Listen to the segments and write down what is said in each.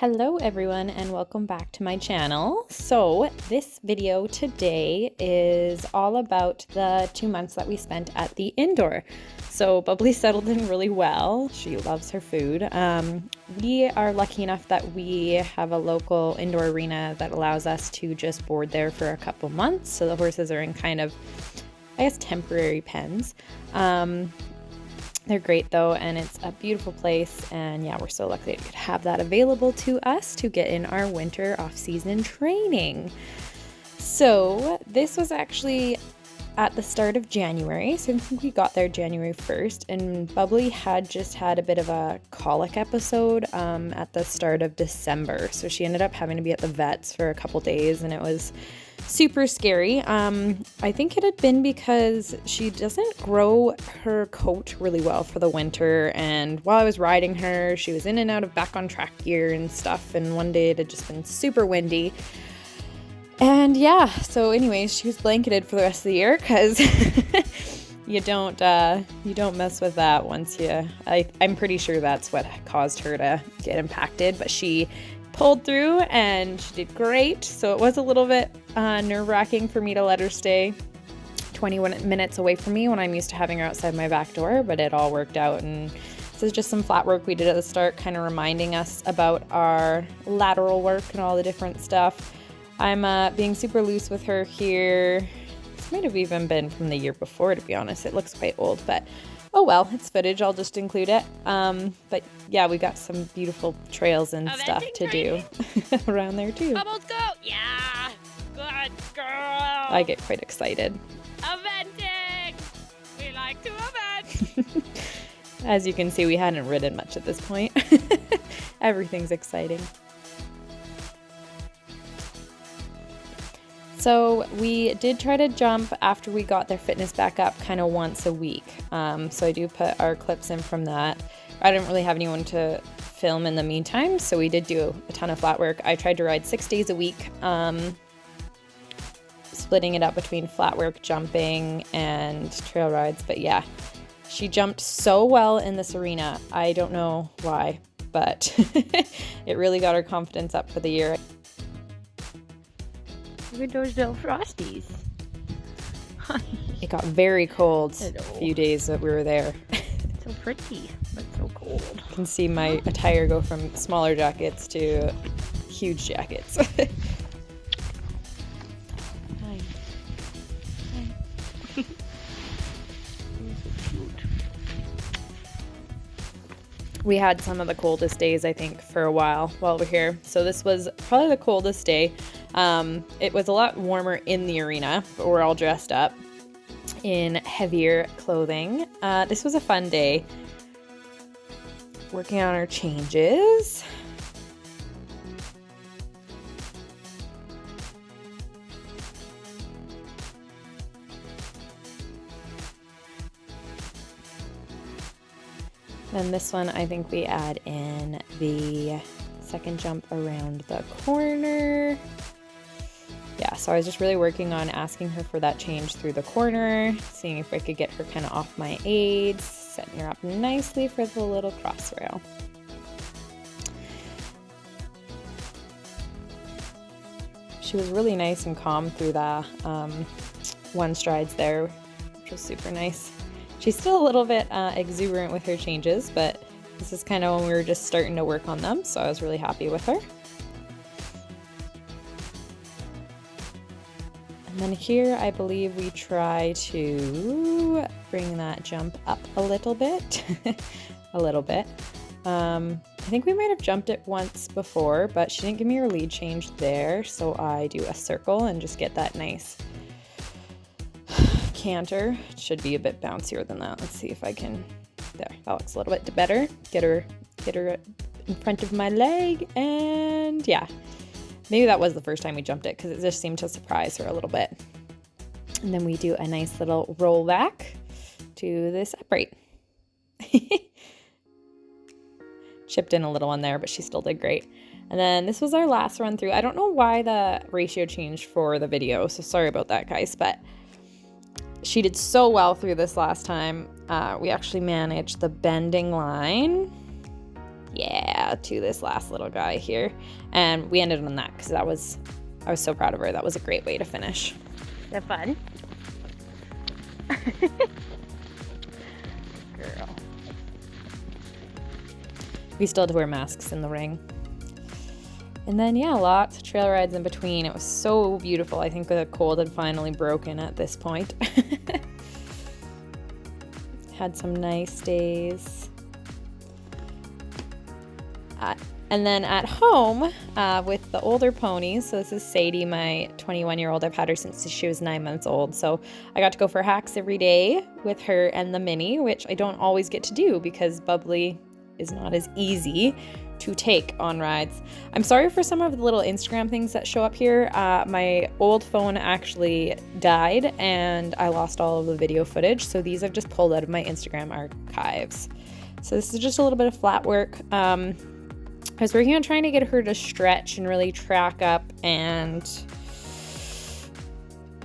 Hello everyone and welcome back to my channel. So this video today is all about the 2 months that we spent at the indoor. So Bubbly settled in really well. She loves her food. We are lucky enough that we have a local indoor arena that allows us to just board there for a couple months. So the horses are in kind of, I guess, temporary pens. They're great though, and it's a beautiful place, and yeah, we're so lucky to have that available to us to get in our winter off-season training. So this was actually at the start of January, so I think we got there January 1st, and Bubbly had just had a bit of a colic episode at the start of December, so she ended up having to be at the vet's for a couple days, and it was super scary. I think it had been because she doesn't grow her coat really well for the winter, and while I was riding her, she was in and out of back on track gear and stuff, and one day it had just been super windy. And yeah, so anyways, she was blanketed for the rest of the year because you don't mess with that once I'm pretty sure that's what caused her to get impacted, but she pulled through and she did great. So it was a little bit nerve-wracking for me to let her stay 20 minutes away from me when I'm used to having her outside my back door, but it all worked out. And this is just some flat work we did at the start, kind of reminding us about our lateral work and all the different stuff. I'm being super loose with her here. This might have even been from the year before, to be honest. It looks quite old, but oh well, it's footage, I'll just include it. But yeah, we got some beautiful trails and stuff to do around there too. Bubbles go! Yeah! Good girl! I get quite excited. Eventing! We like to event! As you can see, we hadn't ridden much at this point. Everything's exciting. So we did try to jump after we got their fitness back up kind of once a week. So I do put our clips in from that. I didn't really have anyone to film in the meantime, so we did do a ton of flat work. I tried to ride 6 days a week, splitting it up between flat work, jumping, and trail rides. But yeah, she jumped so well in this arena. I don't know why, but it really got her confidence up for the year. Look at those little frosties. It got very cold a few days that we were there. So pretty, but so cold. You can see my attire go from smaller jackets to huge jackets. Hi. Hi. You're so cute. We had some of the coldest days, I think, for a while we're here. So this was probably the coldest day. It was a lot warmer in the arena, but we're all dressed up in heavier clothing. This was a fun day. Working on our changes. Then this one, I think we add in the second jump around the corner. Yeah, so I was just really working on asking her for that change through the corner, seeing if I could get her kind of off my aids, setting her up nicely for the little cross rail. She was really nice and calm through the one strides there, which was super nice. She's still a little bit exuberant with her changes, but this is kind of when we were just starting to work on them, so I was really happy with her. And then here, I believe we try to bring that jump up a little bit. A little bit. I think we might have jumped it once before, but she didn't give me her lead change there, so I do a circle and just get that nice canter. It should be a bit bouncier than that. Let's see if I can. There, that looks a little bit better. Get her in front of my leg, and yeah. Maybe that was the first time we jumped it because it just seemed to surprise her a little bit. And then we do a nice little roll back to this upright. Chipped in a little one there, but she still did great. And then this was our last run through. I don't know why the ratio changed for the video, so sorry about that, guys, but she did so well through this last time. We actually managed the bending line. Yeah, yeah, to this last little guy here. And we ended on that because I was so proud of her. That was a great way to finish. Is that fun? Girl. We still had to wear masks in the ring. And then, yeah, lots of trail rides in between. It was so beautiful. I think the cold had finally broken at this point. Had some nice days. And then at home with the older ponies, so this is Sadie, my 21-year-old. I've had her since she was 9 months old. So I got to go for hacks every day with her and the Mini, which I don't always get to do because Bubbly is not as easy to take on rides. I'm sorry for some of the little Instagram things that show up here. My old phone actually died and I lost all of the video footage. So these I've just pulled out of my Instagram archives. So this is just a little bit of flat work. I was working on trying to get her to stretch and really track up and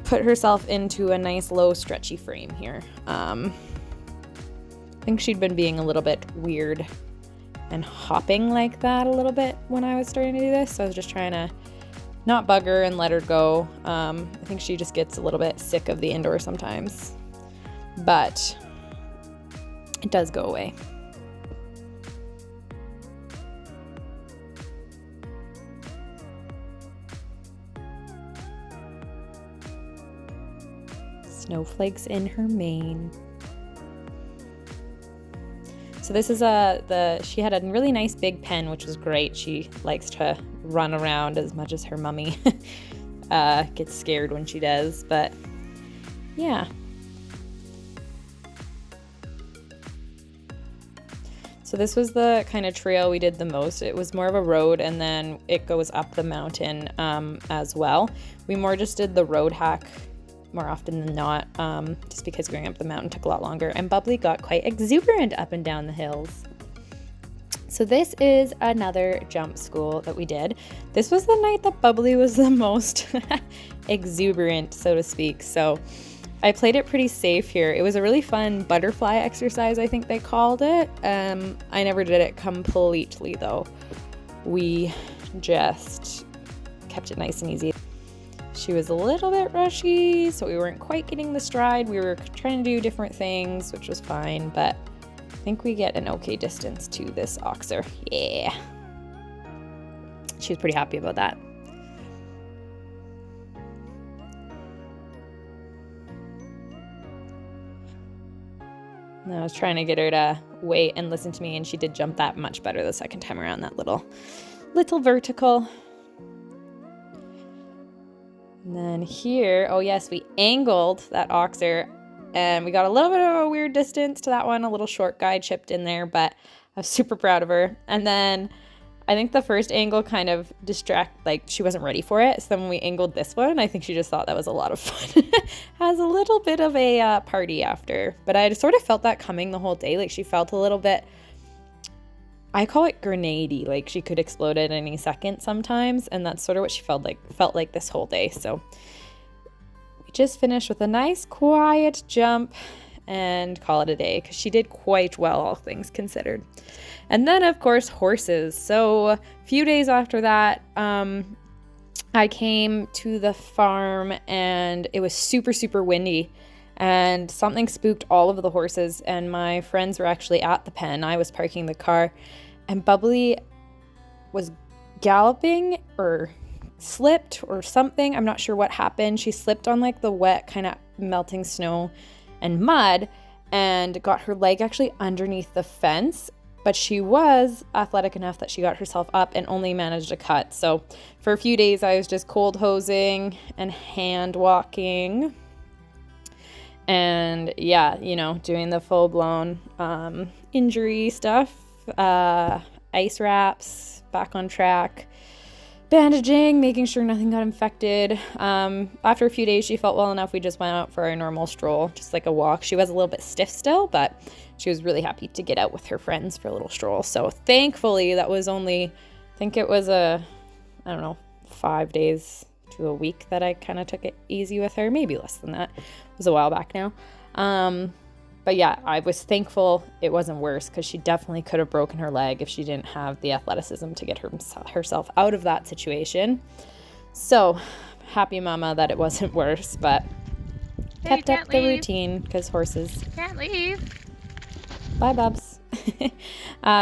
put herself into a nice low stretchy frame here. I think she'd been being a little bit weird and hopping like that a little bit when I was starting to do this. So I was just trying to not bug her and let her go. I think she just gets a little bit sick of the indoor sometimes, but it does go away. Snowflakes in her mane. So this is she had a really nice big pen, which was great. She likes to run around as much as her mummy gets scared when she does, but yeah. So this was the kind of trail we did the most. It was more of a road and then it goes up the mountain as well. We more just did the road hack more often than not, just because going up the mountain took a lot longer, and Bubbly got quite exuberant up and down the hills. So this is another jump school that we did. This was the night that Bubbly was the most exuberant, so to speak. So I played it pretty safe here. It was a really fun butterfly exercise, I think they called it. I never did it completely though. We just kept it nice and easy. She was a little bit rushy, so we weren't quite getting the stride. We were trying to do different things, which was fine, but I think we get an okay distance to this oxer. Yeah. She was pretty happy about that. And I was trying to get her to wait and listen to me, and she did jump that much better the second time around, that little vertical. And then here, oh yes, we angled that oxer and we got a little bit of a weird distance to that one, a little short guy chipped in there, but I was super proud of her. And then I think the first angle kind of she wasn't ready for it. So then when we angled this one, I think she just thought that was a lot of fun. Has a little bit of a party after, but I sort of felt that coming the whole day. Like she felt a little bit, I call it grenade-y, like she could explode at any second sometimes, and that's sort of what she felt like this whole day. So we just finished with a nice quiet jump and call it a day, because she did quite well, all things considered. And then of course horses. So a few days after that, I came to the farm and it was super, super windy. And something spooked all of the horses, and my friends were actually at the pen. I was parking the car, and Bubbly was galloping or slipped or something. I'm not sure what happened. She slipped on like the wet kind of melting snow and mud and got her leg actually underneath the fence. But she was athletic enough that she got herself up and only managed a cut. So for a few days, I was just cold hosing and hand walking. And yeah, doing the full-blown injury stuff, ice wraps, back on track, bandaging, making sure nothing got infected. After a few days, she felt well enough. We just went out for our normal stroll, just like a walk. She was a little bit stiff still, but she was really happy to get out with her friends for a little stroll. So thankfully, that was only, I think it was 5 days to a week that I kind of took it easy with her, maybe less than that. It was a while back now. But yeah, I was thankful it wasn't worse because she definitely could have broken her leg if she didn't have the athleticism to get herself out of that situation. So happy mama that it wasn't worse, but kept up the routine because horses. Can't leave. Bye, Bubs.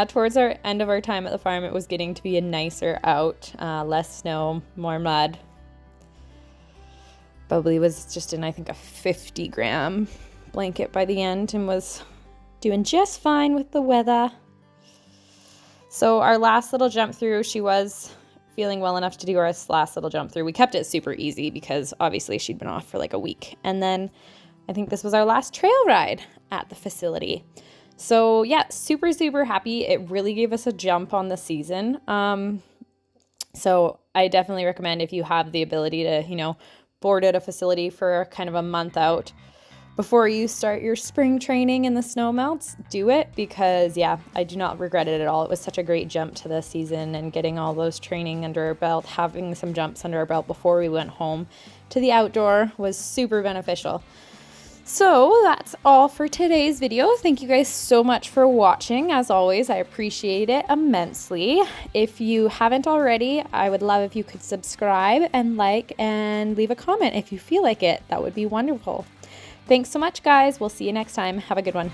Towards our end of our time at the farm, it was getting to be a nicer out, less snow, more mud. Bubbly was just in, I think, a 50-gram blanket by the end and was doing just fine with the weather. So our last little jump through, she was feeling well enough to do our last little jump through. We kept it super easy because obviously she'd been off for like a week. And then I think this was our last trail ride at the facility. So yeah, super, super happy. It really gave us a jump on the season. So I definitely recommend if you have the ability to, board at a facility for kind of a month out before you start your spring training and the snow melts, do it because yeah, I do not regret it at all. It was such a great jump to the season and getting all those training under our belt, having some jumps under our belt before we went home to the outdoor was super beneficial. So that's all for today's video. Thank you guys so much for watching. As always, I appreciate it immensely. If you haven't already, I would love if you could subscribe and like and leave a comment if you feel like it. That would be wonderful. Thanks so much, guys. We'll see you next time. Have a good one.